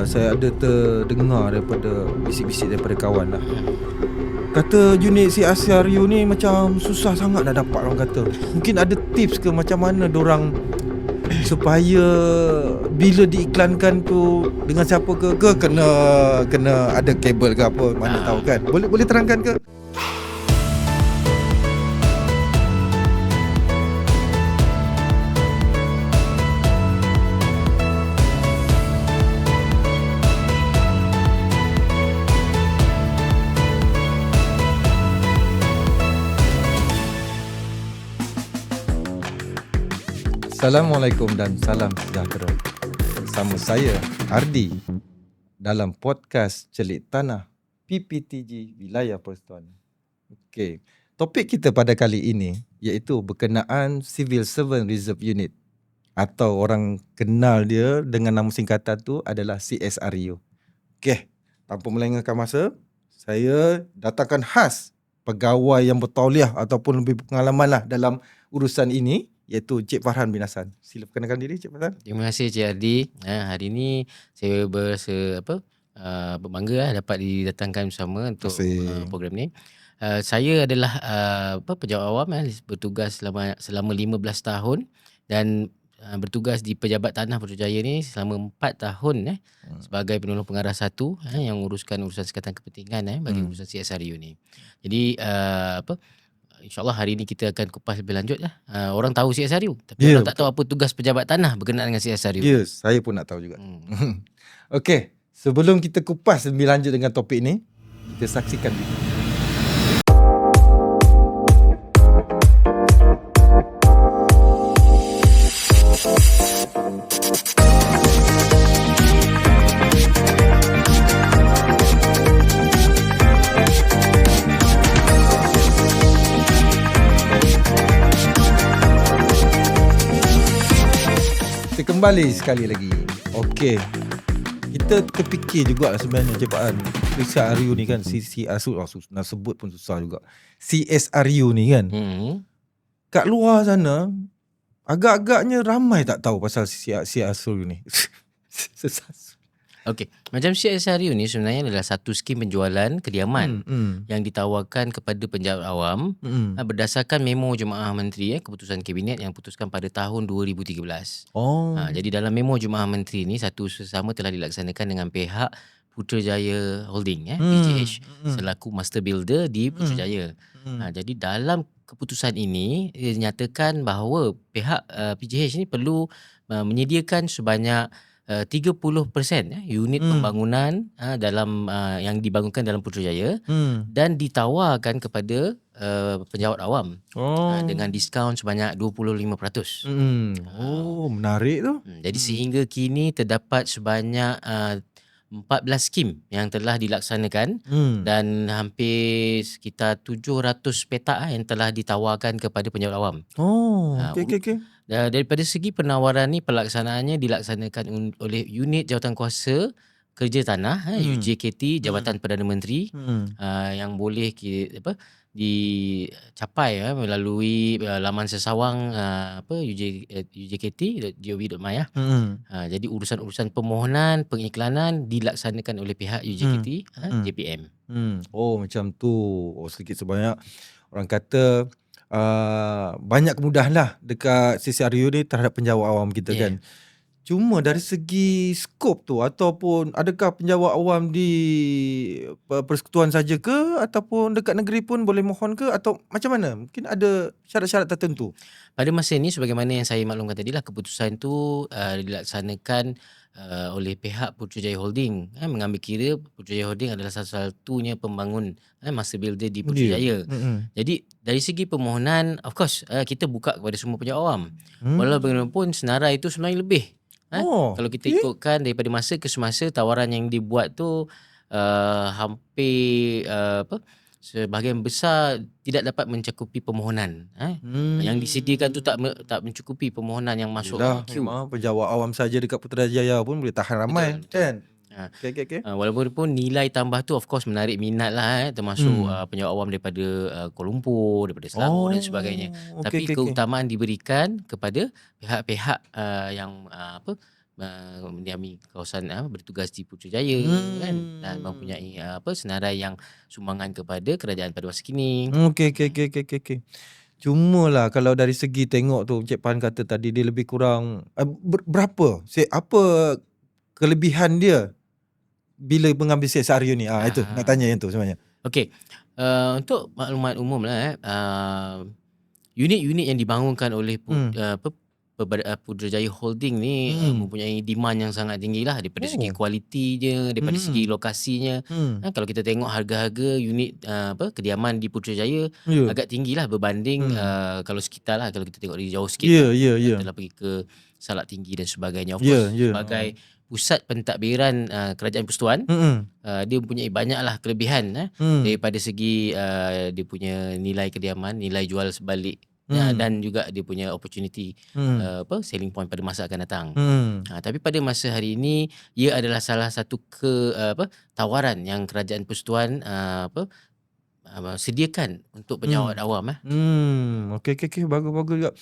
saya ada terdengar daripada bisik-bisik daripada kawan lah. Kata unit CRU ni macam susah sangat nak dapat, orang kata. Mungkin ada tips ke macam mana dorang supaya bila diiklankan tu dengan siapa ke kena ada kabel ke apa, mana tahu kan. Boleh terangkan ke? Assalamualaikum dan salam sejahtera. Bersama saya Ardi dalam podcast Celik Tanah PPTG Wilayah Persatuan. Okey, topik kita pada kali ini iaitu berkenaan Civil Servant Reserve Unit, atau orang kenal dia dengan nama singkatan tu adalah CSRU. Okey, tanpa melengahkan masa, saya datangkan khas pegawai yang bertauliah ataupun lebih berpengalaman lah dalam urusan ini, iaitu Cik Farhan bin Hassan. Sila perkenalkan diri, Cik Farhan. Terima kasih Cik Ardi. Hari ini saya berbangga dapat didatangkan bersama untuk program ni. Saya adalah pejabat awam, bertugas selama 15 tahun dan bertugas di Pejabat Tanah Putrajaya ni selama 4 tahun sebagai penolong pengarah 1 yang uruskan urusan sekatan kepentingan bagi urusan CSRU ni. Jadi InsyaAllah hari ini kita akan kupas lebih lanjut lah. Orang tahu CSRU, tapi orang tak tahu apa tugas pejabat tanah berkenaan dengan CSRU. Ya, saya pun nak tahu juga. Okey, sebelum kita kupas lebih lanjut dengan topik ni, kita saksikan video. Kembali sekali lagi. Okey, kita terfikir jugalah sebenarnya Cik Pak An, CSRU ni kan, nak sebut pun susah juga. CSRU ni kan, kat luar sana agak-agaknya ramai tak tahu pasal CSRU ni. Okey, macam CSRU ni sebenarnya adalah satu skim penjualan kediaman yang ditawarkan kepada penjawat awam berdasarkan memo Jemaah Menteri, keputusan Kabinet yang putuskan pada tahun 2013. Jadi dalam memo Jemaah Menteri ni satu sesama telah dilaksanakan dengan pihak Putrajaya Holding, PGH, selaku master builder di Putrajaya. Jadi dalam keputusan ini dinyatakan bahawa pihak PGH ni perlu menyediakan sebanyak 30% unit pembangunan dalam yang dibangunkan dalam Putrajaya dan ditawarkan kepada penjawat awam dengan diskaun sebanyak 25%. Menarik tu. Jadi sehingga kini terdapat sebanyak 14 skim yang telah dilaksanakan dan hampir sekitar 700 petak yang telah ditawarkan kepada penjawat awam. Okey. Daripada segi penawaran ni, pelaksanaannya dilaksanakan oleh unit jawatan kuasa kerja tanah, UJKT, Jabatan Perdana Menteri, yang boleh dicapai melalui laman sesawang UJKT.gov.my. Jadi urusan-urusan permohonan pengiklanan dilaksanakan oleh pihak UJKT, JPM. Macam tu. Sedikit sebanyak orang kata banyak kemudahan lah dekat CSRU ni terhadap penjawat awam kita kan. Cuma dari segi skop tu, ataupun adakah penjawat awam di persekutuan saja ke, ataupun dekat negeri pun boleh mohon ke, atau macam mana? Mungkin ada syarat-syarat tertentu. Pada masa ini, sebagaimana yang saya maklumkan tadi lah, keputusan tu dilaksanakan oleh pihak Putrajaya Holding, mengambil kira Putrajaya Holding adalah satu-satunya pembangun master builder di Putrajaya. Jadi dari segi permohonan, of course kita buka kepada semua penjawat awam. Walau bagaimanapun senarai itu sebenarnya lebih. Kalau kita ikutkan daripada masa ke semasa, tawaran yang dibuat tu hampir sebahagian besar tidak dapat mencakupi permohonan. Yang disediakan tu tak mencukupi permohonan yang masuk queue. Memang penjawat awam saja dekat Putrajaya pun boleh tahan ramai. Betul. Kan? Okay. Walaupun nilai tambah tu of course menarik minat lah, termasuk penjawat awam daripada Kuala Lumpur, daripada Selangor dan sebagainya. Tapi keutamaan diberikan kepada pihak-pihak yang mendiami kawasan bertugas di Putrajaya kan, dan mempunyai senarai yang sumbangan kepada kerajaan pada masa kini. Okey. Cumalah kalau dari segi tengok tu Encik Pan kata tadi dia lebih kurang berapa? Apa kelebihan dia bila mengambil CSR ni? Itu nak tanya yang tu sebenarnya. Okey. Untuk maklumat umum lah unit-unit yang dibangunkan oleh Putrajaya Holding ni mempunyai demand yang sangat tinggi lah daripada segi kualiti dia, daripada segi lokasinya. Kalau kita tengok harga-harga unit kediaman di Putrajaya agak tinggi lah berbanding kalau sekitar lah, kalau kita tengok dari jauh sikit telah pergi ke Salak Tinggi dan sebagainya. Of course sebagai pusat pentadbiran Kerajaan Persekutuan, dia mempunyai banyaklah kelebihan daripada segi dia punya nilai kediaman, nilai jual sebalik, dan juga dia punya opportunity selling point pada masa akan datang. Tapi pada masa hari ini ia adalah salah satu tawaran yang Kerajaan Persekutuan sediakan untuk penjawat awam. Okey bagus juga.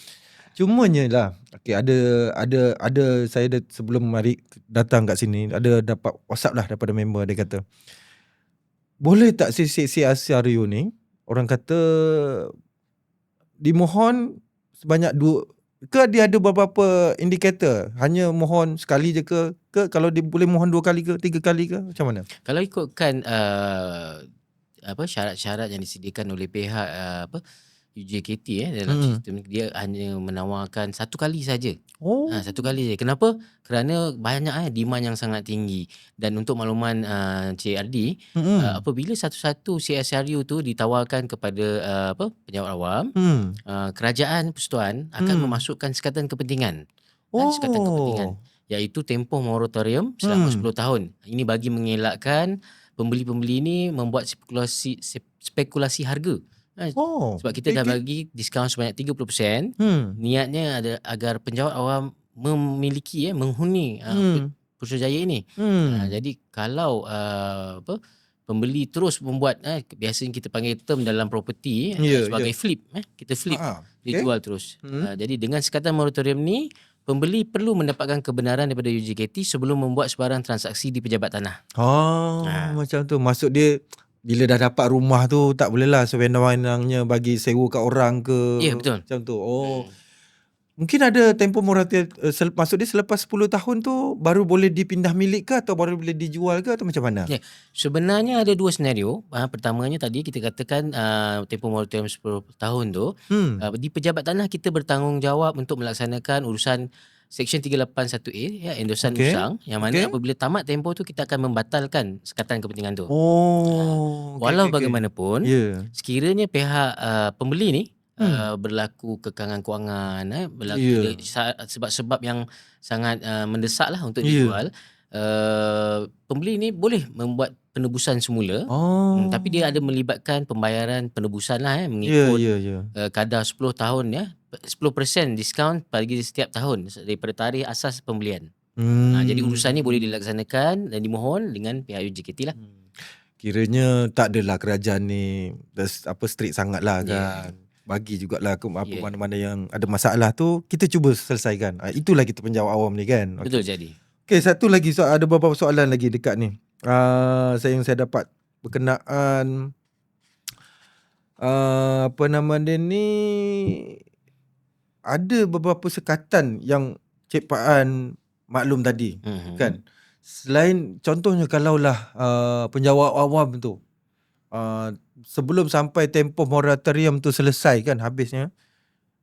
Cumanya lah ada saya sebelum mari datang kat sini ada dapat WhatsApp lah daripada member, dia kata boleh tak CSR ni orang kata dimohon sebanyak 2 ke dia ada beberapa indikator, hanya mohon sekali je ke kalau dia boleh mohon 2 kali ke 3 kali ke, macam mana? Kalau ikutkan syarat-syarat yang disediakan oleh pihak UJKT dalam sistem dia hanya menawarkan 1 kali saja. 1 kali saja. Kenapa? Kerana banyak demand yang sangat tinggi. Dan untuk makluman Cik Ardi, apabila satu-satu CSRU tu ditawarkan kepada penjawat awam, Kerajaan Persekutuan akan memasukkan sekatan kepentingan. Sekatan kepentingan iaitu tempoh moratorium selama 10 tahun. Ini bagi mengelakkan pembeli-pembeli ni membuat spekulasi harga. Sebab kita dah bagi diskaun sebanyak 30%. Niatnya agar penjawat awam memiliki menghuni Putrajaya ini. Jadi kalau pembeli terus membuat biasanya kita panggil term dalam property sebagai flip, kita flip, dia jual terus. Jadi dengan sekatan moratorium ni, pembeli perlu mendapatkan kebenaran daripada UJKT sebelum membuat sebarang transaksi di pejabat tanah. Macam tu. Maksud dia bila dah dapat rumah tu tak bolehlah sewenang-wenangnya bagi sewa kat orang ke. Ya, betul. Macam tu. Mungkin ada tempoh moratorium, maksud dia selepas 10 tahun tu baru boleh dipindah milik ke atau baru boleh dijual ke atau macam mana? Sebenarnya ada 2 senario. Pertamanya tadi kita katakan tempoh moratorium 10 tahun tu, di pejabat tanah kita bertanggungjawab untuk melaksanakan urusan Seksyen 381A, endosan usang, yang mana apabila tamat tempoh tu kita akan membatalkan sekatan kepentingan tu. Walau bagaimanapun, sekiranya pihak pembeli ni berlaku kekangan kewangan, berlaku sebab-sebab yang sangat mendesak lah untuk dijual, pembeli ni boleh membuat penebusan semula, tapi dia ada melibatkan pembayaran penebusan lah mengikut kadar 10 tahun 10% diskaun bagi setiap tahun daripada tarikh asas pembelian. Jadi urusan ni boleh dilaksanakan dan dimohon dengan pihak UJKT lah. Kiranya tak adalah kerajaan ni strict sangat lah kan. Bagi jugalah mana-mana yang ada masalah tu kita cuba selesaikan. Itulah kita penjawat awam ni kan. Betul jadi. Okay, satu lagi ada beberapa soalan lagi dekat ni. Saya dapat berkenaan apa nama dia ni, ada beberapa sekatan yang Cik Paan maklum tadi kan. Selain contohnya kalaulah penjawat awam tu sebelum sampai tempoh moratorium tu selesai kan, habisnya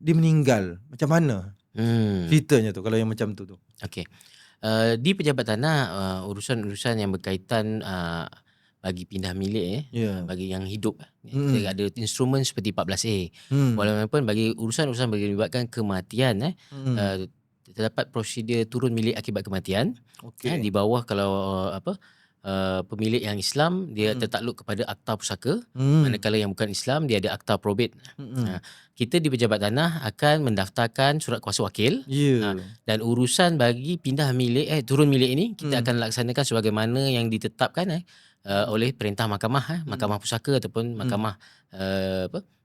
dia meninggal, macam mana ceritanya tu kalau yang macam tu? Okey. Di pejabat tanah urusan-urusan yang berkaitan bagi pindah milik bagi yang hidup, kita ada instrumen seperti 14A. Walaupun bagi urusan-urusan melibatkan kematian terdapat prosedur turun milik akibat kematian. Di bawah kalau pemilik yang Islam dia tertakluk kepada akta pusaka, manakala yang bukan Islam dia ada akta probate. Kita di pejabat tanah akan mendaftarkan surat kuasa wakil, dan urusan bagi pindah milik turun milik ini kita akan laksanakan sebagaimana yang ditetapkan oleh perintah mahkamah, mahkamah pusaka ataupun mahkamah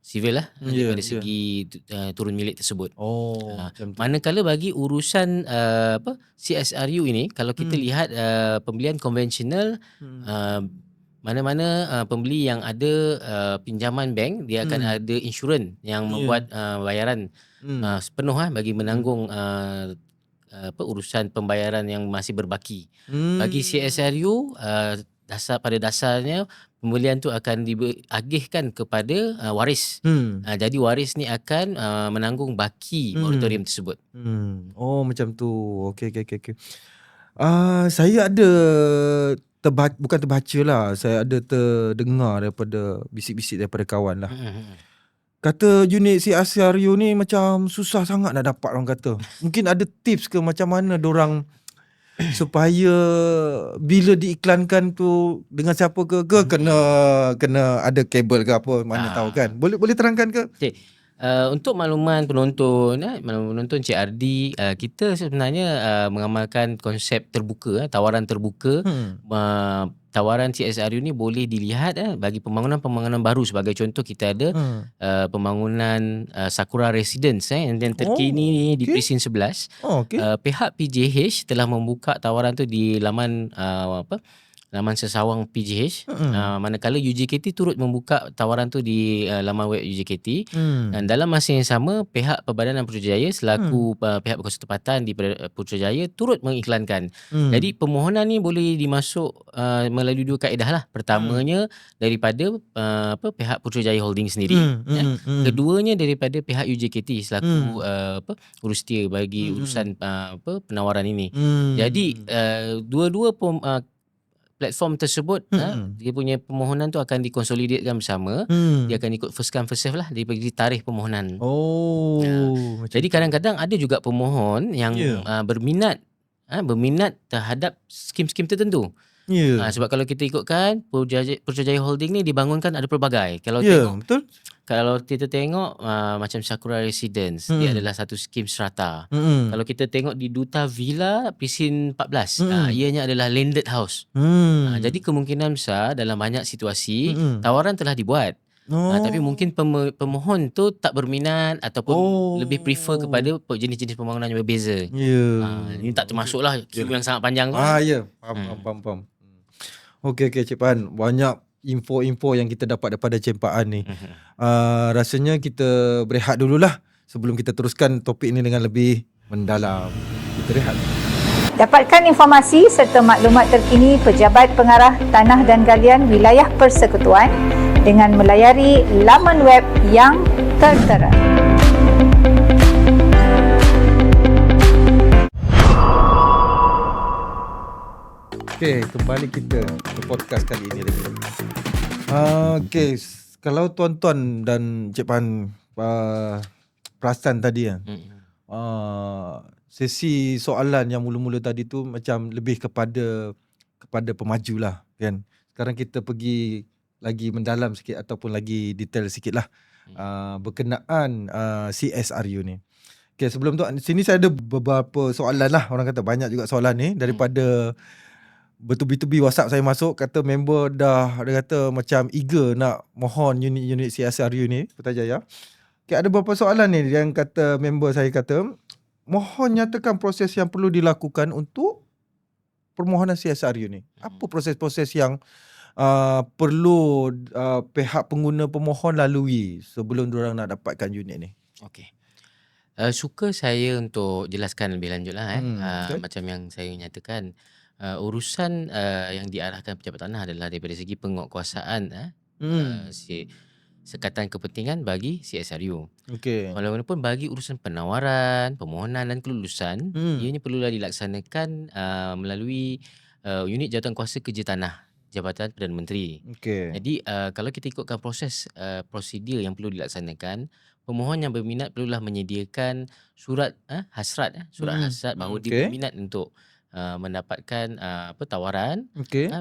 sivil lah, Ya, daripada segi turun milik tersebut. Oh, macam tu. Manakala bagi urusan CSRU ini, kalau kita lihat pembelian konvensional, mana-mana pembeli yang ada pinjaman bank, dia akan ada insurans yang membuat bayaran sepenuh bagi menanggung urusan pembayaran yang masih berbaki. Bagi CSRU, pada dasarnya pembelian tu akan diagihkan kepada waris. Jadi waris ni akan menanggung baki moratorium tersebut. Oh, macam tu. Okey. Saya ada bukan terbaca lah, saya ada terdengar daripada bisik-bisik daripada kawan lah. Kata unit CSRU ni macam susah sangat nak dapat, orang kata. Mungkin ada tips ke macam mana dorang supaya bila diiklankan tu dengan siapa ke kena ada kabel ke apa, mana tahu kan. Boleh terangkan ke? Okay. Untuk makluman penonton, penonton CRD, kita sebenarnya mengamalkan konsep terbuka, tawaran terbuka. Tawaran CSRU ni boleh dilihat bagi pembangunan baru. Sebagai contoh, kita ada pembangunan Sakura Residence yang terkini di Precinct 11. Pihak PJH telah membuka tawaran tu di laman laman sesawang PJH. Manakala UJKT turut membuka tawaran tu di laman web UJKT. Dan dalam masa yang sama, pihak Perbadanan Putrajaya selaku pihak berkuasa tempatan di Putrajaya turut mengiklankan. Jadi permohonan ni boleh dimasuk melalui dua kaedah lah. Pertamanya daripada pihak Putrajaya Holding sendiri. Keduanya daripada pihak UJKT selaku urustia bagi urusan penawaran ini. Jadi dua-dua platform tersebut, dia punya permohonan tu akan dikonsolidatkan bersama. Dia akan ikut first come first serve lah daripada tarikh permohonan. Jadi kadang-kadang ada juga pemohon yang berminat terhadap skim-skim tertentu. Sebab kalau kita ikutkan Putrajaya Holding ni dibangunkan ada pelbagai. Kalau betul. Kalau kita tengok macam Sakura Residence, dia adalah satu skim strata. Kalau kita tengok di Duta Villa Precinct 14, ianya adalah landed house. Jadi kemungkinan besar dalam banyak situasi tawaran telah dibuat. Tapi mungkin pemohon tu tak berminat ataupun lebih prefer kepada jenis-jenis pembangunan yang berbeza. Ini tak termasuklah queue yang sangat panjang tu. Faham. Okey Cik Pan, banyak info-info yang kita dapat daripada Cik Pan ni. Rasanya kita berehat dululah sebelum kita teruskan topik ini dengan lebih mendalam. Kita rehat. Dapatkan informasi serta maklumat terkini Pejabat Pengarah Tanah dan Galian Wilayah Persekutuan dengan melayari laman web yang tertera. Okey, kembali kita ke podcast kali ini lagi. Okey, kalau tuan-tuan dan Cik Pan perasan tadi kan, sesi soalan yang mula-mula tadi tu macam lebih kepada pemaju lah kan. Sekarang kita pergi lagi mendalam sikit ataupun lagi detail sikit lah berkenaan CSRU ni. Okay, sebelum tu sini saya ada beberapa soalan lah. Orang kata banyak juga soalan ni daripada bertubi-tubi WhatsApp saya masuk. Kata member dah, dia kata macam eager nak mohon unit-unit CSRU ni Putrajaya. Okay, ada beberapa soalan ni yang kata member saya kata, mohon nyatakan proses yang perlu dilakukan untuk permohonan CSRU ni. Apa proses-proses yang perlu pihak pengguna pemohon lalui sebelum diorang nak dapatkan unit ni? Okey. Suka saya untuk jelaskan lebih lanjut lah. Okay. Macam yang saya nyatakan, urusan yang diarahkan pejabat tanah adalah daripada segi penguatkuasaan sekatan kepentingan bagi CSRU. Okay. Walaupun bagi urusan penawaran, permohonan dan kelulusan, ianya perlulah dilaksanakan melalui unit jawatankuasa kerja tanah Jabatan Perdana Menteri. Okay. Jadi kalau kita ikutkan proses prosedur yang perlu dilaksanakan, pemohon yang berminat perlulah menyediakan surat hasrat bahawa dia berminat untuk mendapatkan tawaran,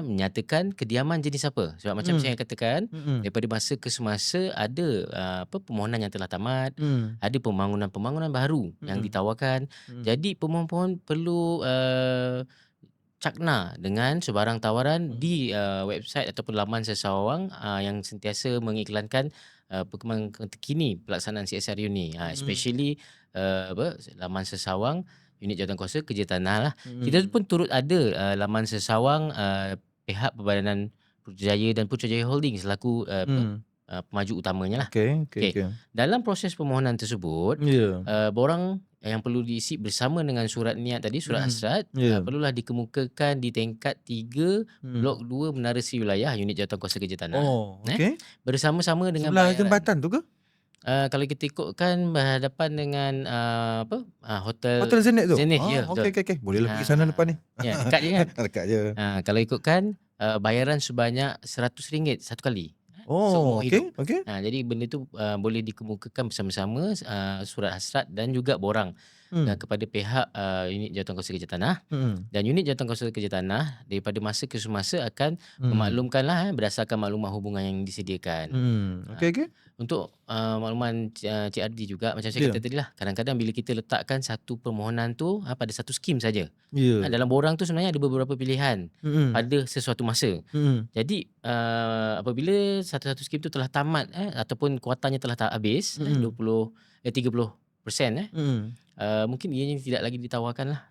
menyatakan kediaman jenis apa. Sebab macam saya katakan, daripada masa ke semasa ada permohonan yang telah tamat, ada pembangunan baru yang ditawarkan. Jadi pemohon perlu cakna dengan sebarang tawaran di website ataupun laman sesawang yang sentiasa mengiklankan perkembangan terkini pelaksanaan CSRU ni. Especially laman sesawang unit jawatankuasa kerja tanah lah. Kita pun turut ada laman sesawang pihak Perbadanan Putrajaya dan Putrajaya Holding selaku pemaju utamanya lah. Okay. Dalam proses permohonan tersebut, borang yang perlu diisi bersama dengan surat niat tadi, surat hasrat, perlulah dikemukakan di tingkat 3 Blok 2 Menara Sri Wilayah Unit Jawatankuasa Kerja Tanah. Bersama-sama dengan sebelah jambatan tu ke? Kalau kita ikutkan berhadapan dengan hotel Zenith tu? Zenith, ya, betul. Okay. Bolehlah pergi sana lepas ni. Ya, dekat je kan. Dekat je. Kalau ikutkan bayaran sebanyak RM100 satu kali. Seumur hidup. Jadi benda tu boleh dikemukakan bersama-sama surat hasrat dan juga borang kepada pihak unit jawatankuasa kerja tanah. Dan unit jawatankuasa kerja tanah daripada masa ke semasa akan memaklumkanlah berdasarkan maklumat hubungan yang disediakan. Untuk makluman Cik Ardi juga, macam saya kata tadi lah, kadang-kadang bila kita letakkan satu permohonan tu pada satu skim saja, dalam borang tu sebenarnya ada beberapa pilihan pada sesuatu masa. Jadi apabila satu-satu skim tu telah tamat ataupun kuatannya telah tak habis 30% mungkin ianya tidak lagi ditawarkan lah.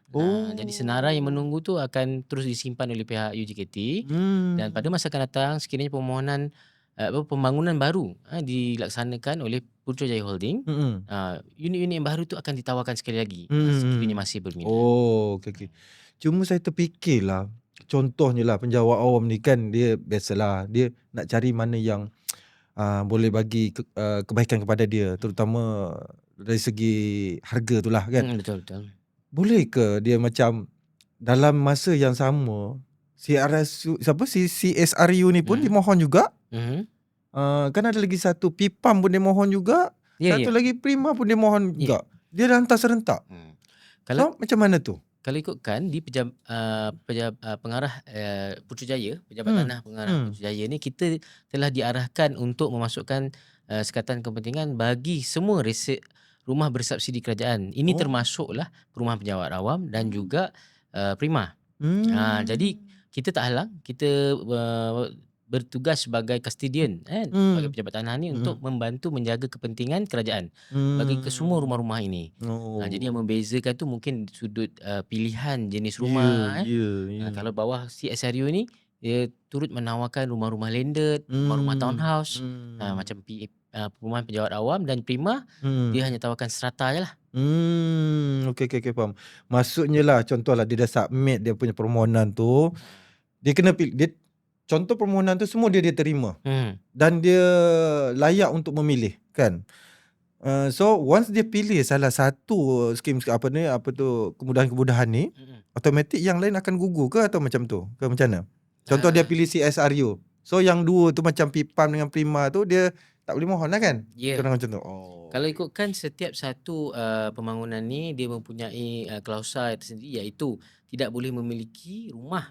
Jadi senarai yang menunggu tu akan terus disimpan oleh pihak UJKT. Dan pada masa akan datang, sekiranya permohonan pembangunan baru dilaksanakan oleh Putrajaya Holding, unit-unit yang baru tu akan ditawarkan sekali lagi sekiranya masih berminat. Okay. Cuma saya terfikirlah, contohnya lah penjawat awam ni kan, dia biasalah dia nak cari mana yang boleh bagi kebaikan kepada dia, terutama dari segi harga tu lah kan. Betul. Boleh ke dia macam dalam masa yang sama CSRU ni pun dimohon juga? Kan ada lagi satu Pipam pun dia mohon juga, satu lagi Prima pun dia mohon juga. Dia dah hantar serentak. So macam mana tu? Kalau ikutkan di pengarah Putrajaya, pejabat tanah pengarah Putrajaya ni, kita telah diarahkan untuk memasukkan sekatan kepentingan bagi semua rumah bersubsidi kerajaan. Ini termasuklah perumahan penjawat awam dan juga Prima. Jadi kita tak halang, kita bertugas sebagai custodian sebagai pejabat tanah ni untuk membantu menjaga kepentingan kerajaan bagi ke semua rumah-rumah ini. Jadi yang membezakan tu mungkin sudut pilihan jenis rumah. Kalau bawah CSRU ni, dia turut menawarkan rumah-rumah landed, rumah-rumah townhouse, macam perumahan penjawat awam. Dan Prima dia hanya tawarkan strata je lah. Okay, faham. Maksudnya lah, contohlah dia dah submit dia punya permohonan tu, dia kena pilih, contoh permohonan tu semua dia terima dan dia layak untuk memilih kan. So once dia pilih salah satu skim kemudahan-kemudahan ni, automatik yang lain akan gugur ke atau macam tu ke, macam mana? Contoh dia pilih CSRU, so yang dua tu macam Pipam dengan Prima tu dia tak boleh mohon lah kan? Macam tu. Kalau ikutkan setiap satu pembangunan ni dia mempunyai klausa tersendiri, iaitu tidak boleh memiliki rumah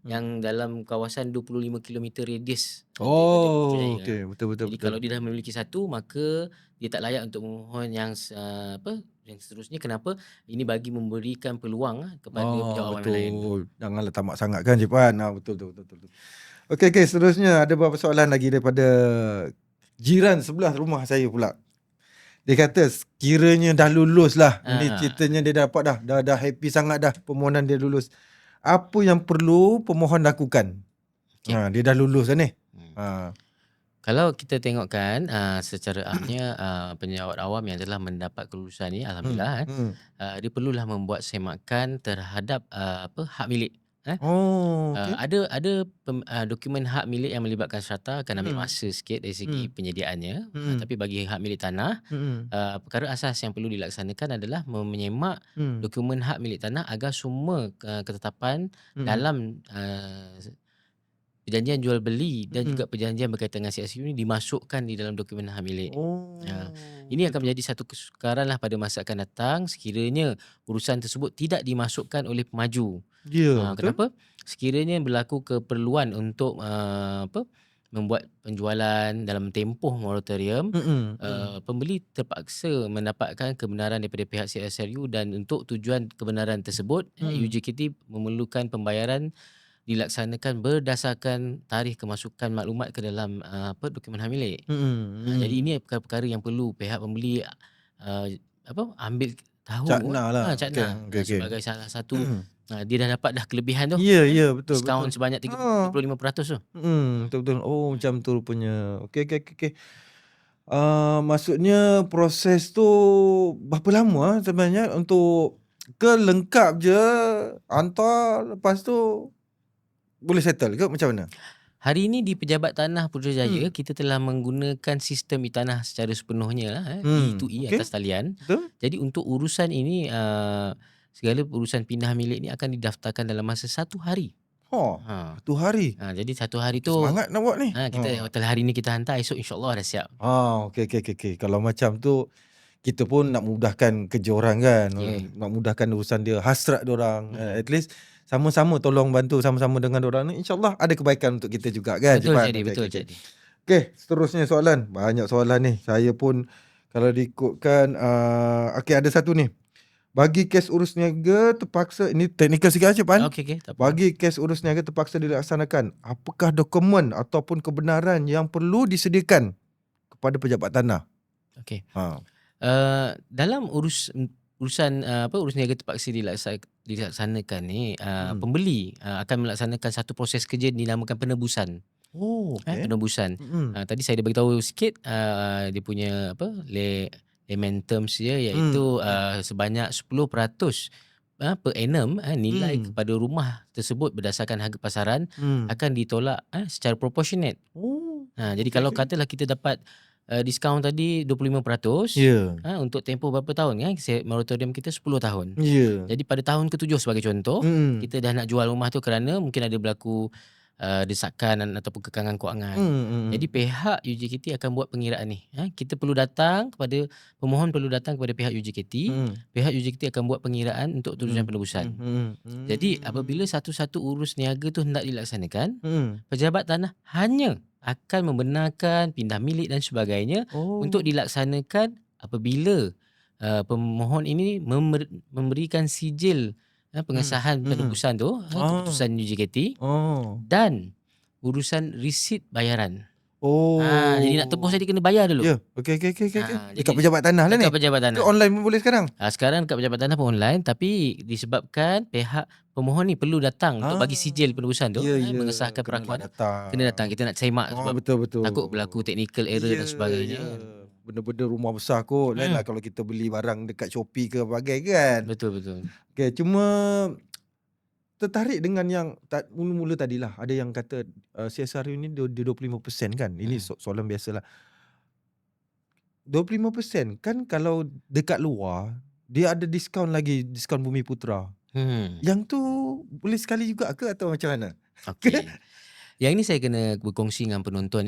yang dalam kawasan 25 km radius. Okay, betul. Jadi kalau dia dah memiliki satu, maka dia tak layak untuk memohon yang yang seterusnya. Kenapa? Ini bagi memberikan peluang kepada penjawat awam yang lain. Janganlah tamak sangat kan, Cipan. Betul. Okay, seterusnya ada beberapa soalan lagi daripada jiran sebelah rumah saya pula. Dia kata kiranya dah lulus lah. Ini ceritanya dia dapat dah happy sangat dah, permohonan dia lulus. Apa yang perlu pemohon lakukan? Dia dah lulus dah ni. Kalau kita tengokkan secara ahnya penjawat awam yang telah mendapat kelulusan ni, alhamdulillah, dia perlulah membuat semakan terhadap hak milik. Ada dokumen hak milik yang melibatkan strata akan ambil masa sikit dari segi penyediaannya. Tapi bagi hak milik tanah, perkara asas yang perlu dilaksanakan adalah menyemak dokumen hak milik tanah agar semua ketetapan dalam perjanjian jual beli dan juga perjanjian berkaitan dengan CSRU ni dimasukkan di dalam dokumen hak milik. Ini akan menjadi satu kesukaran lah pada masa akan datang sekiranya urusan tersebut tidak dimasukkan oleh pemaju. Kenapa? Sekiranya berlaku keperluan untuk membuat penjualan dalam tempoh moratorium, pembeli terpaksa mendapatkan kebenaran daripada pihak CSRU dan untuk tujuan kebenaran tersebut, UJKT memerlukan pembayaran dilaksanakan berdasarkan tarikh kemasukan maklumat ke dalam dokumen hak milik. Jadi ini perkara-perkara yang perlu pihak pembeli ambil tahu Cakna lah. cakna Okey. sebagai salah satu dia dah dapat kelebihan tu. Ya, betul. Diskaun sebanyak 35% tu. Betul. Oh, macam tu rupanya. Okey. Maksudnya proses tu berapa lama sebenarnya untuk lengkap je hantar, lepas tu boleh settle ke macam mana? Hari ini di Pejabat Tanah Putrajaya kita telah menggunakan sistem e-tanah secara sepenuhnya lah, E2E okey. atas talian. Betul? Jadi untuk urusan ini segala urusan pindah milik ni akan didaftarkan dalam masa 1 hari. 1 hari. Jadi 1 hari tu Semangat nak buat ni. kita hari ni kita hantar, esok insya-Allah dah siap. Okey. Kalau macam tu kita pun nak mudahkan kerja orang kan. Nak mudahkan urusan dia, hasrat dia orang. At least sama-sama tolong bantu sama-sama dengan orang ni, insya-Allah ada kebaikan untuk kita juga kan. Betul jadi. Okey, seterusnya soalan. Banyak soalan ni. Saya pun kalau diikutkan ada satu ni. Bagi kes urus niaga terpaksa, ini teknikal sikit aja Pan. Okey, tak apa. Bagi kes urus niaga terpaksa dilaksanakan, apakah dokumen ataupun kebenaran yang perlu disediakan kepada pejabat tanah? Okey. Dalam urusan urus niaga terpaksa dilaksanakan ni, pembeli akan melaksanakan satu proses kerja dinamakan penebusan. Penebusan. Tadi saya dah beritahu sikit dia punya layman terms dia, iaitu sebanyak 10% per annum nilai kepada rumah tersebut berdasarkan harga pasaran akan ditolak secara proportionate. Jadi kalau katalah kita dapat diskaun tadi 25%, untuk tempoh berapa tahun kan? Moratorium kita 10 tahun. Jadi pada tahun ke-7 sebagai contoh, kita dah nak jual rumah tu kerana mungkin ada berlaku desakan ataupun kekangan kewangan. Jadi pihak UJKT akan buat pengiraan ni. Kita perlu datang kepada pemohon, perlu datang kepada pihak UJKT. Pihak UJKT akan buat pengiraan untuk tujuan penebusan. Jadi apabila satu-satu urus niaga tu hendak dilaksanakan, pejabat tanah hanya akan membenarkan pindah milik dan sebagainya untuk dilaksanakan apabila pemohon ini memberikan sijil pengesahan penebusan tu, keputusan UJKT dan urusan resit bayaran. Jadi nak tebus tadi kena bayar dulu. Okey. Dekat pejabat tanah lah ni. Dekat pejabat tanah. Ke online pun boleh sekarang? Sekarang dekat pejabat tanah pun online, tapi disebabkan pihak pemohon ni perlu datang untuk bagi sijil penebusan tu, mengesahkan perakuan. Kena datang. Kita nak semak sebab betul. takut berlaku technical error dan sebagainya. Benda-benda rumah besar kot. Lain lah kalau kita beli barang dekat Shopee ke bagai kan. Betul. Okay, cuma tertarik dengan yang mula-mula tadilah. Ada yang kata CSR ini dia 25% kan. Ini soalan biasalah. 25% kan kalau dekat luar dia ada diskaun lagi, diskaun Bumi Putra. Yang tu boleh sekali juga ke atau macam mana? Okey. Yang ini saya kena berkongsi dengan penonton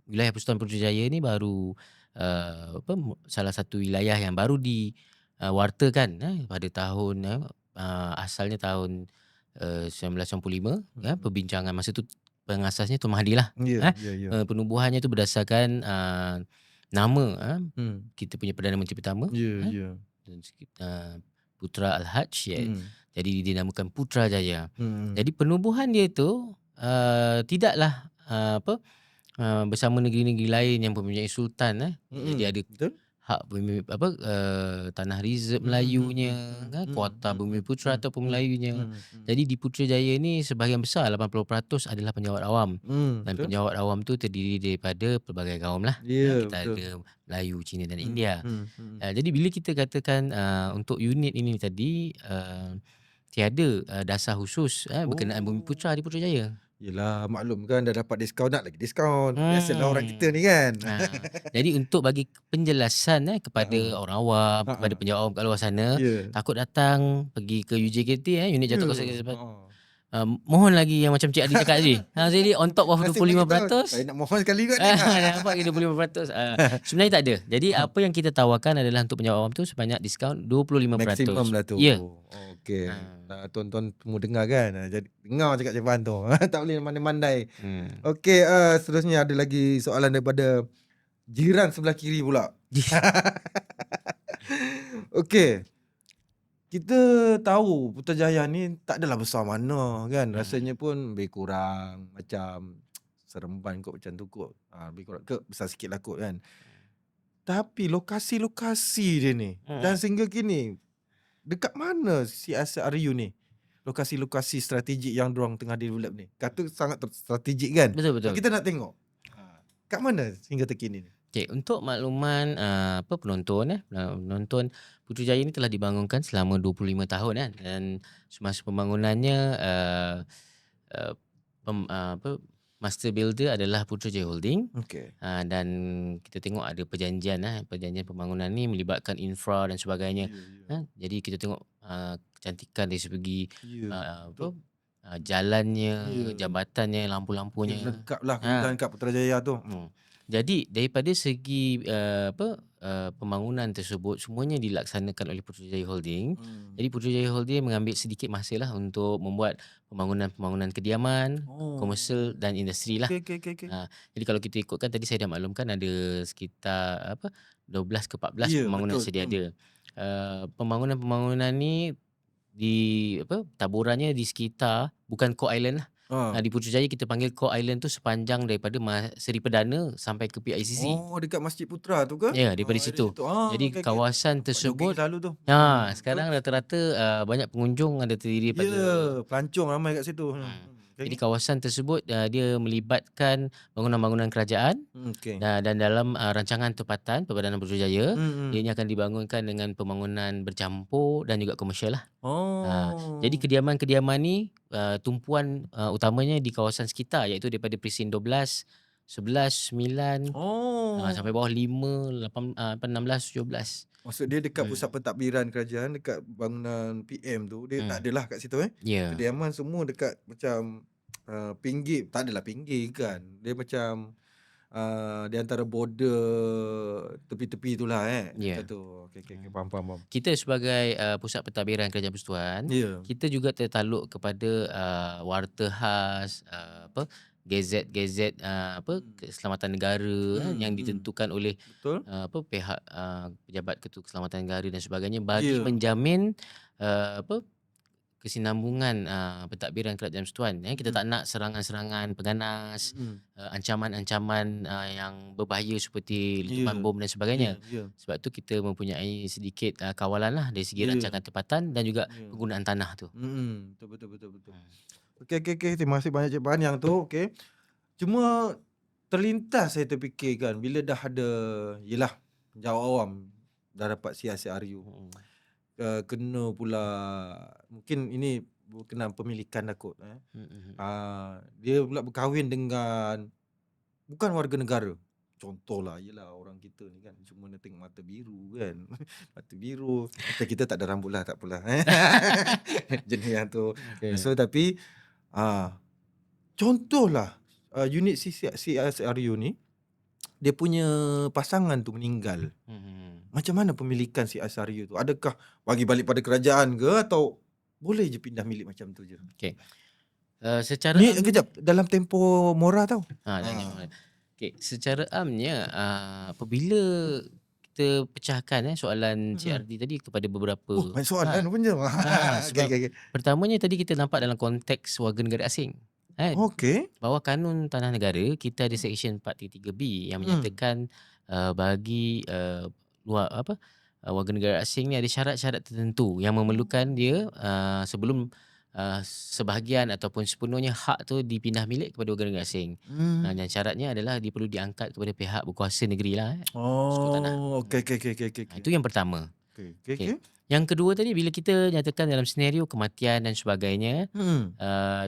wilayah Persekutuan Putrajaya ni baru salah satu wilayah yang baru diwartakan pada tahun asalnya tahun 1995. Perbincangan masa tu pengasasnya Tuan Mahathir lah. Penubuhannya tu berdasarkan nama kita punya Perdana Menteri pertama, Putra Al-Haj. Jadi dinamakan Putrajaya. Jadi penubuhan dia tu tidaklah bersama negeri-negeri lain yang mempunyai sultan. Jadi ada hak bumi tanah reserve Melayunya, kuota Bumi Putra ataupun Melayunya. Jadi di Putrajaya ni sebahagian besar 80% adalah penjawat awam. Dan penjawat awam tu terdiri daripada pelbagai kaum lah. Kita ada Melayu, Cina dan India. Jadi bila kita katakan untuk unit ini tadi tiada dasar khusus berkenaan Bumi Putra di Putrajaya. Yelah, maklum kan dah dapat diskaun, nak lagi diskaun. Biasalah orang kita ni kan. Jadi untuk bagi penjelasan kepada orang awam, kepada penjawat awam kat luar sana, takut datang pergi ke UJKT, unit jatuh kuasa Mohon lagi yang macam Cik Adi cakap tadi. Jadi on top of Nasib bagi tahu. 25%. Saya nak mohon sekali kot ni. Nampak ke 25%. Sebenarnya tak ada. Jadi apa yang kita tawarkan adalah untuk penjawat awam tu sebanyak diskaun 25%. Maksimum lah tu. Ya. Okey. Tuan-tuan semua dengar kan. Jadi dengar cakap Cik Fan tu. Tak boleh mandai-mandai. Okey, seterusnya ada lagi soalan daripada jiran sebelah kiri pula. Okey. Kita tahu Putrajaya ni tak adalah besar mana kan. Rasanya pun lebih kurang macam Seremban kot macam tu kot. Lebih kurang ke besar sikit lah kot kan. Tapi lokasi-lokasi dia ni dan sehingga kini dekat mana CSRU ni? Lokasi-lokasi strategik yang diorang tengah develop ni. Kata sangat strategik kan. Betul. Kita nak tengok. Kat mana sehingga terkini ni? Okay, untuk makluman penonton Putrajaya ini telah dibangunkan selama 25 tahun kan, dan semasa pembangunannya master builder adalah Putrajaya Holding. Okey. Dan kita tengok ada perjanjian pembangunan ni melibatkan infra dan sebagainya. Jadi kita tengok kecantikan dari segi jalannya, jambatannya, lampu-lampunya. Lengkap lah kemudahan kat Putrajaya tu. Jadi daripada segi pembangunan tersebut semuanya dilaksanakan oleh Putrajaya Holding. Jadi Putrajaya Holding mengambil sedikit masa lah untuk membuat pembangunan kediaman, komersial dan industri lah. Okey. Jadi kalau kita ikutkan tadi saya dah maklumkan ada sekitar 12 ke 14 pembangunan betul. sedia ada. Pembangunan ni taburannya di sekitar bukan Core Island lah. Di Putrajaya kita panggil Core Island tu sepanjang daripada Seri Perdana sampai ke PICC. Dekat Masjid Putra tu ke? Ya, daripada situ. Jadi kawasan tersebut lalu tu. sekarang rata-rata banyak pengunjung ada terdiri daripada pelancong ramai kat situ. Jadi kawasan tersebut dia melibatkan bangunan-bangunan kerajaan. Dan dalam rancangan tempatan Perbadanan Putrajaya, ianya akan dibangunkan dengan pembangunan bercampur dan juga komersial lah. Jadi kediaman-kediaman ni tumpuan utamanya di kawasan sekitar, iaitu daripada presin 12, 11, 9 sampai bawah 5, 8, 16, 17. Maksud dia dekat pusat pentadbiran kerajaan, dekat bangunan PM tu, dia tak adalah kat situ Kediaman semua dekat macam pinggir, tak adalah pinggir kan. Dia macam di antara border tepi-tepi tu lah Dekat tu. Okey, faham. Kita sebagai pusat pentadbiran Kerajaan Persekutuan, kita juga tertaluk kepada warta khas, gazet keselamatan negara yang ditentukan oleh pihak pejabat keselamatan negara dan sebagainya bagi menjamin kesinambungan pentadbiran Kerajaan Persekutuan. Kita tak nak serangan-serangan pengganas, ancaman-ancaman yang berbahaya seperti letupan bom dan sebagainya. Sebab tu kita mempunyai sedikit kawalan lah dari segi rancangan tempatan dan juga penggunaan tanah tu. Betul. Okey. Terima kasih banyak Cik Fan yang tu. Okey. Cuma terlintas saya terfikirkan bila dah ada penjawat awam dah dapat CSRU. Kena pula mungkin ini berkenaan pemilikan dah kot. Dia pula berkahwin dengan bukan warga negara. Contohlah orang kita ni kan cuma nak tengok mata biru kan. Mata biru. Kita tak ada rambut lah, tak apalah. Jenis yang tu. So tapi contohlah unit CSRU ni dia punya pasangan tu meninggal. Macam mana pemilikan CSRU tu? Adakah bagi balik pada kerajaan ke atau boleh je pindah milik macam tu je? Okey. Secara ni kejap dalam tempoh Mora tau. Okey, secara amnya apabila kita pecahkan soalan Cik Ardi tadi kepada beberapa soalan punya. Sebab pertamanya tadi kita nampak dalam konteks warga negara asing. Bahawa kanun tanah negara kita ada seksyen 4.3B yang menyatakan bagi warga negara asing ni ada syarat-syarat tertentu yang memerlukan dia sebelum sebahagian ataupun sepenuhnya hak tu dipindah milik kepada warga negara asing. Dan syaratnya adalah dia perlu diangkat kepada pihak berkuasa negeri lah. Okey. Itu yang pertama. Okay. Yang kedua tadi bila kita nyatakan dalam senario kematian dan sebagainya,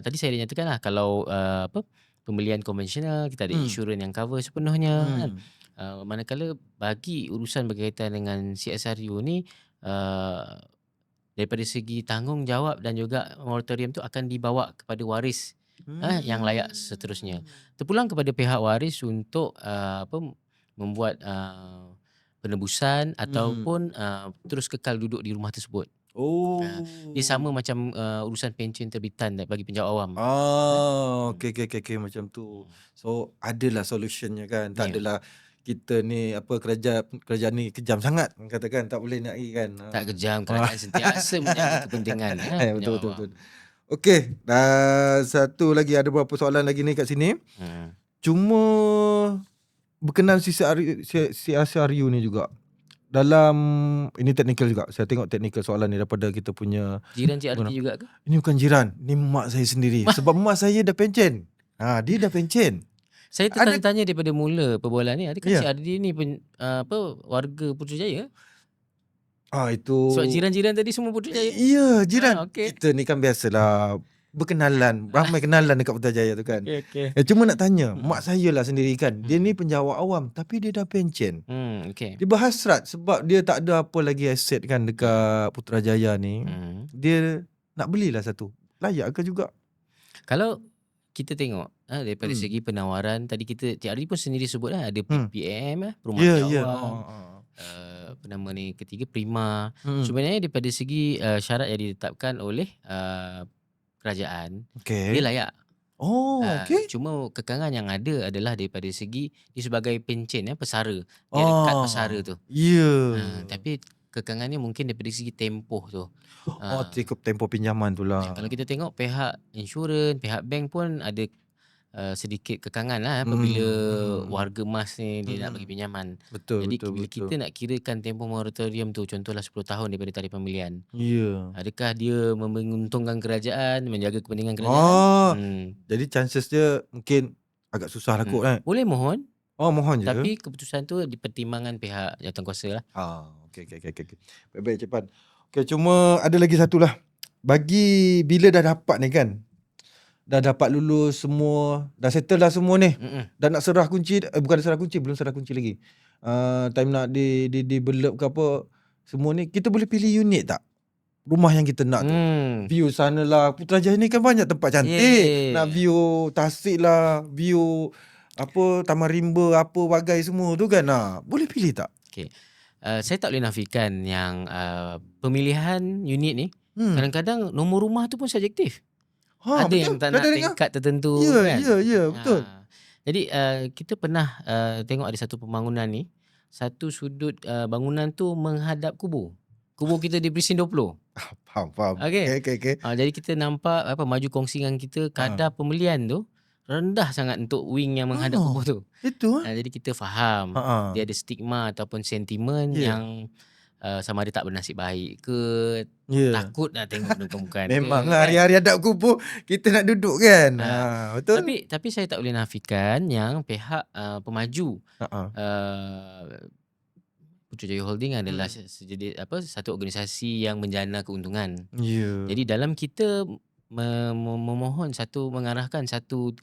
tadi saya dah nyatakan lah kalau pembelian konvensional kita ada insurans yang cover sepenuhnya kan. Manakala bagi urusan berkaitan dengan CSRU ni daripada segi tanggungjawab dan juga moratorium tu akan dibawa kepada waris yang layak seterusnya. Terpulang kepada pihak waris untuk membuat penebusan ataupun terus kekal duduk di rumah tersebut. Oh. Dia sama macam urusan pencen terbitan bagi penjawat awam. Okay, macam tu. So adalah solutionnya kan. Tak Ya. adalah kita ni kerajaan ni kejam sangat katakan, tak boleh nak kan. Tak kejam, kerajaan sentiasa menjaga kepentingan penjawat awam. Betul. Okey, satu lagi, ada beberapa soalan lagi ni kat sini. Cuma berkenaan CSRU ni juga. Dalam ini teknikal juga. Saya tengok teknikal soalan ni daripada kita punya Jiran Cik Ardi juga ke? Ini bukan jiran, ni mak saya sendiri. Sebab mak saya dah pencen. Dia dah pencen. Saya tertanya daripada mula perbualan ni, adakah Cik Ardi ni warga Putrajaya? Itu Sebab jiran-jiran tadi semua Putrajaya. Ya, jiran. Okay. Kita ni kan biasalah berkenalan, ramai kenalan dekat Putrajaya tu kan. Okay. Cuma nak tanya, mak saya lah sendiri kan. Dia ni penjawat awam tapi dia dah pencen. Okay. Dia berhasrat sebab dia tak ada apa lagi aset kan dekat Putrajaya ni. Dia nak belilah satu. Layak ke juga? Kalau kita tengok daripada segi penawaran, tadi Cik Ardi pun sendiri sebut ada PPM, perumahan awam. Apa nama ni, ketiga Prima. Sebenarnya daripada segi syarat yang ditetapkan oleh kerajaan, dia layak. Okay. Cuma kekangan yang ada adalah daripada segi dia sebagai pencen pesara. Dia ada kad pesara tu. Tapi kekangannya mungkin daripada segi tempoh tu. Tempoh pinjaman tu lah. Kalau kita tengok pihak insurans, pihak bank pun ada sedikit kekangan lah apabila warga emas ni dia nak bagi pinjaman. Betul. Jadi bila kita nak kirakan tempoh moratorium tu, contohlah 10 tahun daripada tarikh pembelian. Adakah dia menguntungkan kerajaan, menjaga kepentingan kerajaan? Jadi chances dia mungkin agak susah lah kot kan. Boleh mohon. Mohon je. Tapi keputusan tu dipertimbangkan pihak jawatankuasa lah. Okay. Baik-baik cepat. Okay, cuma ada lagi satu lah. Bagi bila dah dapat ni kan, dah dapat lulus semua, dah settle dah semua ni, dah nak serah kunci, bukan serah kunci, belum serah kunci lagi. Time nak develop ke apa, semua ni kita boleh pilih unit tak? Rumah yang kita nak tu. View sana lah, Putrajaya ni kan banyak tempat cantik. Nak view Tasik lah, view Taman Rimba, bagai semua tu kan. Boleh pilih tak? Okay. Saya tak boleh nafikan yang pemilihan unit ni kadang-kadang nombor rumah tu pun subjektif. Ada betul. Yang tak nak tingkat tertentu kan. Ya, betul. Jadi kita pernah tengok ada satu pembangunan ni, satu sudut bangunan tu menghadap kubur kita di Presin 20. Faham. Okay. Jadi kita nampak maju kongsi dengan kita, kadar pembelian tu rendah sangat untuk wing yang menghadap kubur tu. Itu jadi kita faham dia ada stigma ataupun sentimen yang sama ada tak bernasib baik ke, takut nak tengok bukan. Memang hari-hari hadap kubur kita nak duduk kan. Betul. Tapi saya tak boleh nafikan yang pihak pemaju Putrajaya Holding adalah satu organisasi yang menjana keuntungan. Jadi dalam kita memohon mengarahkan satu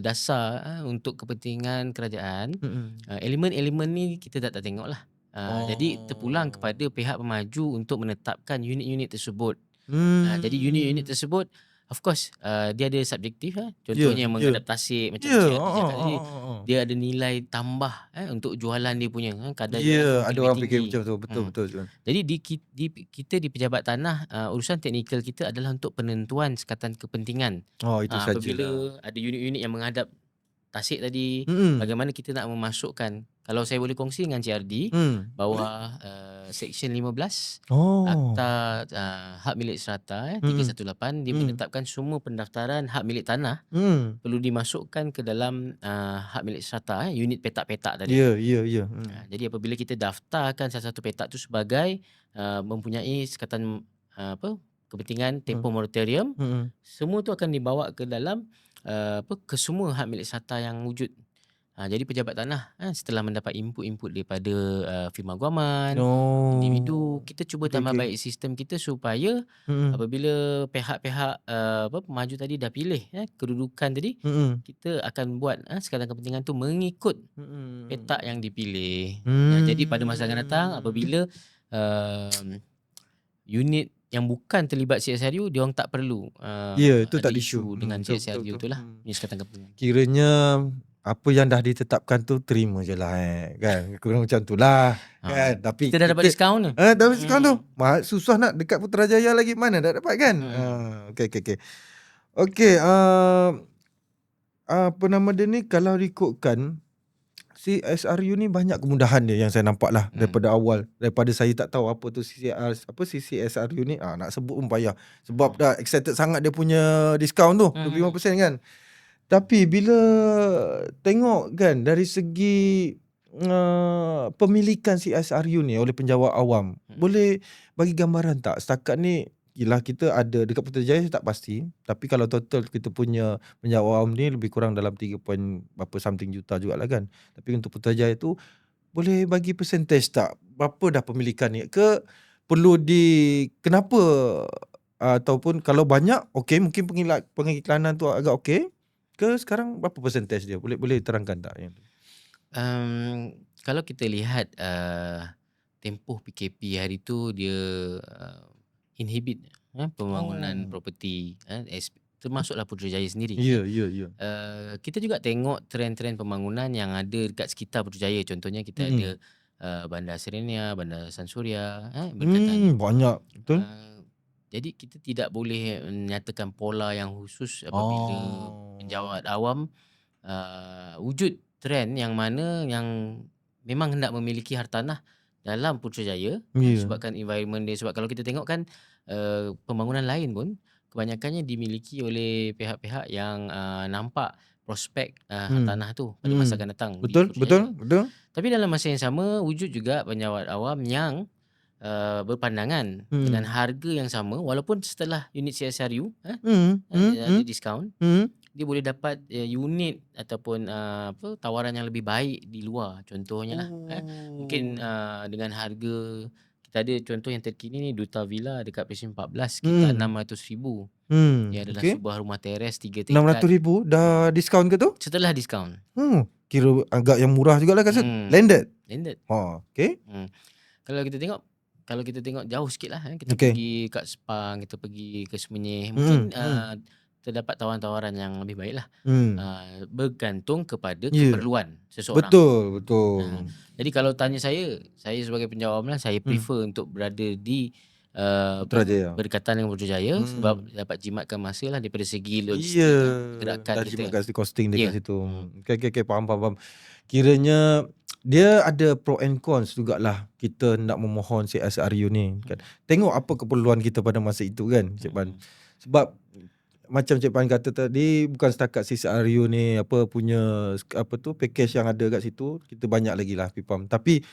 dasar untuk kepentingan kerajaan, elemen-elemen ni kita tak tengok lah. Jadi terpulang kepada pihak pemaju untuk menetapkan unit-unit tersebut. Jadi unit-unit tersebut of course dia ada subjektif contohnya menghadap Tasik macam tadi, dia ada nilai tambah untuk jualan dia punya kadar ada orang fikir macam tu. Betul. Jadi kita di pejabat tanah, urusan teknikal kita adalah untuk penentuan sekatan kepentingan. Itu saja. Apabila ada unit-unit yang menghadap Tasik tadi, bagaimana kita nak memasukkan. Kalau saya boleh kongsi dengan Cik Ardi, bawah Seksyen 15 Akta Hak Milik Serata 318, dia menetapkan semua pendaftaran hak milik tanah perlu dimasukkan ke dalam hak milik serata, unit petak-petak tadi. Ya. Jadi apabila kita daftarkan salah satu petak tu sebagai mempunyai sekatan kepentingan tempoh moratorium, semua tu akan dibawa ke dalam ke semua hak milik serata yang wujud. Jadi pejabat tanah setelah mendapat input daripada firma guaman, individu, kita cuba tambah baik sistem kita supaya apabila pihak-pihak pemaju tadi dah pilih kedudukan tadi, kita akan buat sekatan kepentingan tu mengikut petak yang dipilih. Jadi pada masa akan datang apabila unit yang bukan terlibat CSRU, dia orang tak perlu Ya, itu ada tak ada isu isu. dengan Betul, CSRU betul. tu lah. Sekatan gabungan. Kiranya apa yang dah ditetapkan tu terima je lah kan. Kurang macam tu lah kan. Tapi Kita dah dapat diskaun tu. dapat diskaun tu. Susah nak dekat Putrajaya lagi, mana dah dapat kan. Okey. Okey, apa nama dia ni, kalau ikutkan CSRU ni banyak kemudahan dia yang saya nampak lah daripada awal. Daripada saya tak tahu apa tu CSRU ni, nak sebut pun payah. Sebab dah excited sangat dia punya diskaun tu, 25% kan. Tapi bila tengok kan dari segi pemilikan CSRU ni oleh penjawat awam, boleh bagi gambaran tak setakat ni? Yelah, kita ada dekat Putrajaya saya tak pasti, tapi kalau total kita punya penjawat awam ni lebih kurang dalam 3 point berapa something juta jugalah kan. Tapi untuk Putrajaya tu boleh bagi percentage tak? Berapa dah pemilikan ni? Ke perlu kenapa, ataupun kalau banyak okey, mungkin pengiklanan tu agak okey. Ke sekarang berapa percentage dia? Boleh terangkan tak yang tu? Kalau kita lihat tempoh PKP hari tu, dia inhibit pembangunan properti, termasuklah Putrajaya sendiri. Ya. Kita juga tengok trend-trend pembangunan yang ada dekat sekitar Putrajaya. Contohnya kita ada Bandar Serenia, Bandar Sansuria, berkaitan. Banyak, betul. Jadi kita tidak boleh menyatakan pola yang khusus apabila penjawat awam wujud trend yang mana yang memang hendak memiliki hartanah dalam Putrajaya sebabkan environment dia. Sebab kalau kita tengok kan pembangunan lain pun kebanyakannya dimiliki oleh pihak-pihak yang nampak prospek hartanah tu pada masa akan datang. Betul. Tapi dalam masa yang sama wujud juga penjawat awam yang berpandangan dengan harga yang sama, walaupun setelah unit CSRU ada diskaun, dia boleh dapat unit ataupun tawaran yang lebih baik di luar. Contohnya lah mungkin dengan harga, kita ada contoh yang terkini ni, Duta Villa dekat Presiden 14 sekitar 600,000. Dia adalah sebuah rumah teres 3 tingkat. 600,000 dah diskaun ke tu? Setelah diskaun. Kira agak yang murah jugalah kan. Landed. Okay. Kalau kita tengok jauh sikit lah, kita pergi kat Sepang, kita pergi ke Semenyih, mungkin terdapat tawaran-tawaran yang lebih baik lah. Bergantung kepada keperluan seseorang. Betul. Jadi kalau tanya saya sebagai penjawat awam, saya prefer untuk berada di Putrajaya. berdekatan dengan Putrajaya sebab dapat jimatkan masa lah daripada segi logistik gerakan dah kita. jimatkan costing dia kat situ. Okay, faham. Kiranya dia ada pro and cons jugalah kita nak memohon CSRU ni kan. Tengok apa keperluan kita pada masa itu kan, Cik Pan. Sebab macam Cik Pan kata tadi, bukan setakat CSRU ni punya package yang ada kat situ, kita banyak lagi lah Pipam. Tapi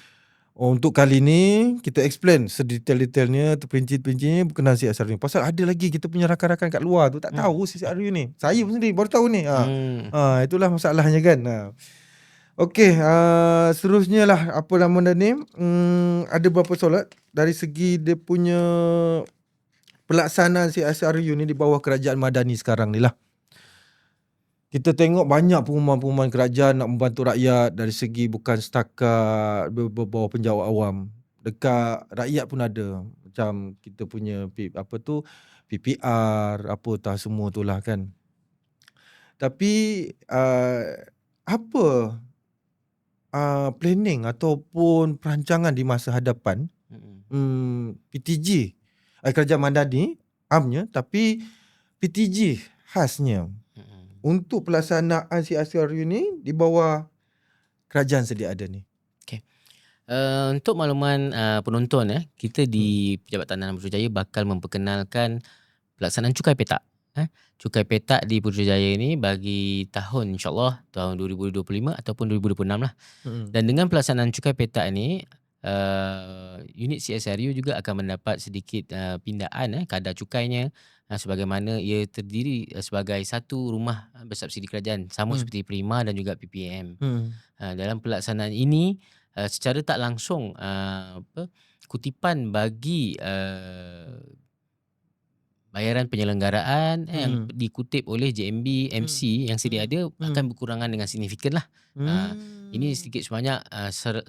untuk kali ni kita explain sedetail-detailnya, terperinci-perincinya berkenaan CSRU ni. Pasal ada lagi kita punya rakan-rakan kat luar tu tak tahu CSRU ni. Saya pun sendiri baru tahu ni. Itulah masalahnya kan. Okey, seterusnya lah apa nama dia ni, ada beberapa soalan dari segi dia punya pelaksanaan CSRU ni di bawah kerajaan Madani sekarang ni lah. Kita tengok banyak pengumuman-pengumuman kerajaan nak membantu rakyat dari segi bukan setakat bawah penjawat awam. Dekat rakyat pun ada. Macam kita punya PPR, semua tu lah kan. Tapi apa planning ataupun perancangan di masa hadapan PTG kerajaan Madani amnya, tapi PTG khasnya untuk pelaksanaan CSRU ni di bawah kerajaan sedia ada ni. Untuk makluman penonton, kita di Pejabat Tanah Putrajaya bakal memperkenalkan pelaksanaan cukai petak. Cukai petak di Putrajaya ni bagi tahun insyaAllah tahun 2025 ataupun 2026 lah. Dan dengan pelaksanaan cukai petak ni, unit CSRU juga akan mendapat sedikit pindaan kadar cukainya, sebagaimana ia terdiri sebagai satu rumah bersubsidi kerajaan, sama seperti Prima dan juga PPM. Dalam pelaksanaan ini secara tak langsung kutipan bagi bayaran penyelenggaraan yang dikutip oleh JMB MC yang sedia ada akan berkurangan dengan signifikan lah. Ini sedikit sebanyak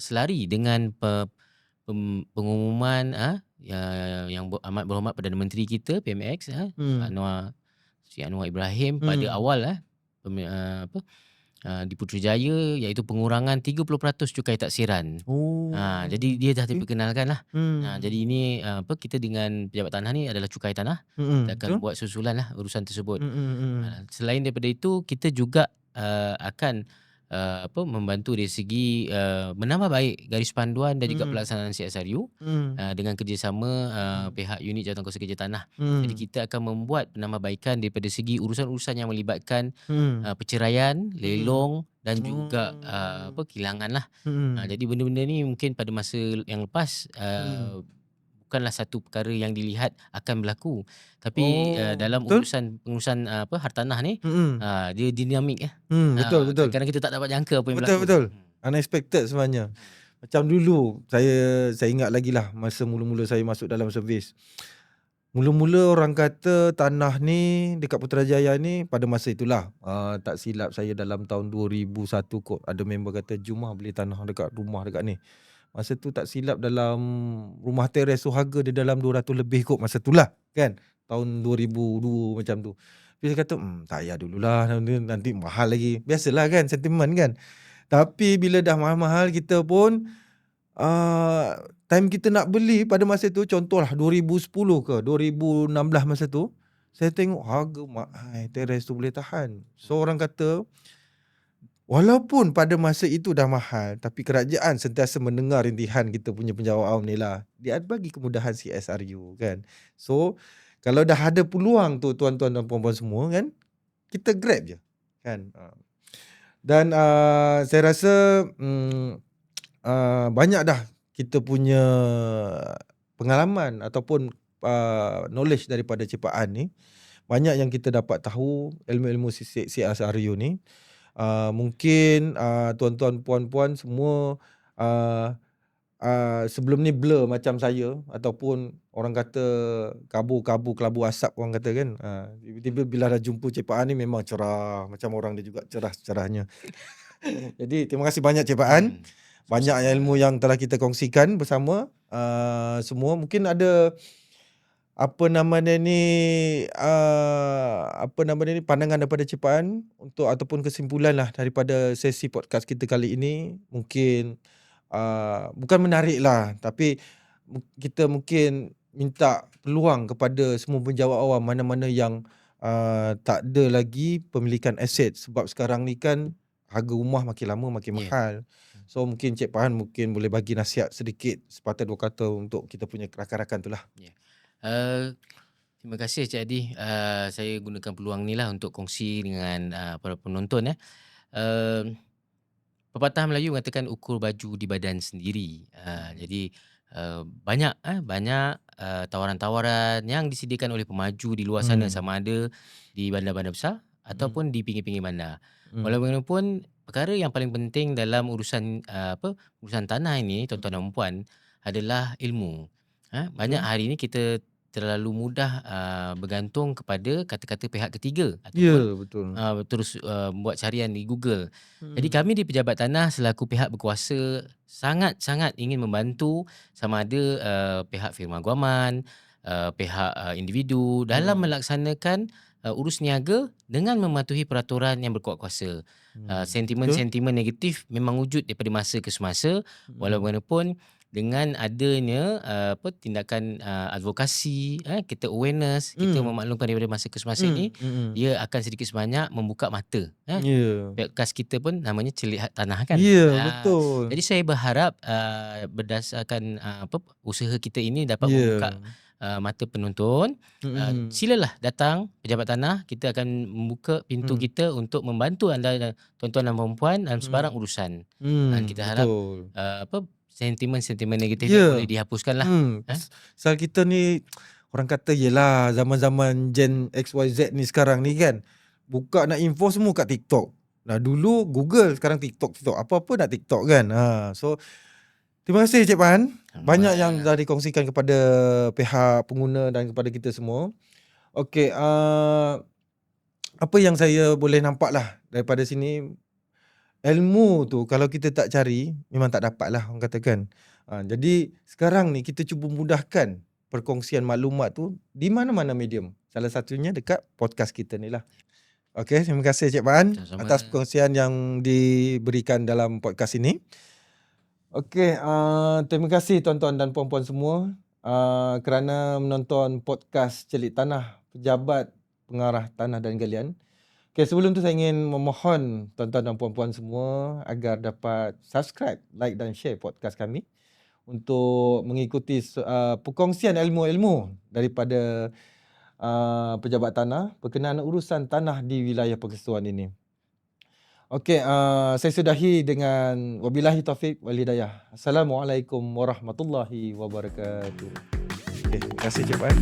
selari dengan pengumuman yang amat berhormat Perdana Menteri kita PMX Sri Anwar Ibrahim pada awal di Putrajaya, iaitu pengurangan 30% cukai taksiran. Jadi dia dah diperkenalkan lah. Jadi ini kita dengan pejabat tanah ni adalah cukai tanah. Kita akan buat susulan lah urusan tersebut. Selain daripada itu, kita juga akan membantu dari segi menambah baik garis panduan dan juga pelaksanaan CSRU dengan kerjasama pihak unit Jawatankuasa Kerja Tanah. Jadi kita akan membuat penambahbaikan daripada segi urusan-urusan yang melibatkan perceraian, lelong dan juga kehilangan lah. Jadi benda-benda ni mungkin pada masa yang lepas bukanlah satu perkara yang dilihat akan berlaku, tapi dalam pengurusan hartanah ni dia dinamik Betul. kadang-kadang kita tak dapat jangka apa yang berlaku. Betul. Unexpected sebenarnya. Macam dulu saya ingat lagi lah masa mula-mula saya masuk dalam servis. Mula-mula orang kata tanah ni dekat Putrajaya ni pada masa itulah, tak silap saya dalam tahun 2001 kot, ada member kata jom beli tanah dekat rumah dekat ni. Masa tu tak silap dalam rumah teres tu harga dia dalam 200 lebih kot masa tu lah kan. Tahun 2002 macam tu. Tapi saya kata tak payah dululah, nanti mahal lagi. Biasalah kan, sentimen kan. Tapi bila dah mahal-mahal kita pun time kita nak beli pada masa tu, contohlah 2010 ke 2016 masa tu, saya tengok harga mahal, teres tu boleh tahan. So orang kata walaupun pada masa itu dah mahal, tapi kerajaan sentiasa mendengar rintihan kita punya penjawat awam ni lah. Dia bagi kemudahan CSRU kan. So kalau dah ada peluang tu tuan-tuan dan puan-puan semua kan, kita grab je kan. Dan saya rasa banyak dah kita punya pengalaman ataupun knowledge daripada Cipaan ni. Banyak yang kita dapat tahu ilmu-ilmu CSRU ni. Mungkin tuan-tuan puan-puan semua sebelum ni blur macam saya, ataupun orang kata kelabu asap orang kata kan. Tiba-tiba bila dah jumpa Cipaan ni memang cerah, macam orang dia juga cerah-cerahnya. Jadi terima kasih banyak Cipaan. Banyak ilmu yang telah kita kongsikan bersama semua. Mungkin ada pandangan daripada Cipaan untuk ataupun kesimpulan lah daripada sesi podcast kita kali ini. Mungkin bukan menarik lah, tapi kita mungkin minta peluang kepada semua penjawat awam mana-mana yang tak ada lagi pemilikan aset, sebab sekarang ni kan harga rumah makin lama makin mahal. So mungkin Cik Pahan mungkin boleh bagi nasihat sedikit sepatah dua kata untuk kita punya rakan-rakan tu lah. Terima kasih Cik Adi. Saya gunakan peluang ni lah untuk kongsi dengan para penonton. Pepatah Melayu mengatakan ukur baju di badan sendiri. Jadi banyak tawaran-tawaran yang disediakan oleh pemaju di luar sana, sama ada di bandar-bandar besar ataupun di pinggir-pinggir bandar. Walaupun perkara yang paling penting dalam urusan tanah ini, tuan-tuan dan puan, adalah ilmu. Banyak hari ini kita terlalu mudah bergantung kepada kata-kata pihak ketiga ataupun terus buat carian di Google. Jadi kami di Pejabat Tanah selaku pihak berkuasa sangat-sangat ingin membantu, sama ada pihak firma guaman, pihak individu dalam melaksanakan urus niaga dengan mematuhi peraturan yang berkuat kuasa. Sentimen-sentimen negatif memang wujud daripada masa ke semasa, walaupun dengan adanya tindakan advokasi, kita awareness, kita memaklumkan daripada masa ke semasa ni, dia akan sedikit sebanyak membuka mata. Podcast kita pun namanya Celik Tanah kan. Betul. Jadi saya berharap berdasarkan usaha kita ini dapat membuka mata penonton. Silalah datang Pejabat Tanah, kita akan membuka pintu kita untuk membantu anda tuan-tuan dan puan-puan dalam sebarang urusan. Dan kita harap sentimen-sentimen negatif boleh dihapuskan lah. Pasal kita ni orang kata yelah zaman-zaman Gen XYZ ni sekarang ni kan, buka nak info semua kat TikTok. Nah dulu Google, sekarang TikTok. Apa-apa nak TikTok kan. So terima kasih Cik Pahan. Banyak yang dah dikongsikan kepada pihak pengguna dan kepada kita semua. Okey, apa yang saya boleh nampak lah daripada sini, ilmu tu kalau kita tak cari memang tak dapat lah orang katakan. Jadi sekarang ni kita cuba mudahkan perkongsian maklumat tu di mana-mana medium. Salah satunya dekat podcast kita ni lah. Okey, terima kasih Cik Maan Sama-sama. atas perkongsian yang diberikan dalam podcast ini. Okey, terima kasih tuan-tuan dan puan-puan semua kerana menonton podcast Celik Tanah Pejabat Pengarah Tanah dan Galian. Okay, sebelum tu saya ingin memohon tuan-tuan dan puan-puan semua agar dapat subscribe, like dan share podcast kami untuk mengikuti perkongsian ilmu-ilmu daripada pejabat tanah berkenaan urusan tanah di wilayah persekutuan ini. Okey, saya sudahi dengan wabillahi taufik wal hidayah. Assalamualaikum warahmatullahi wabarakatuh. Okay, terima kasih Cik Maan.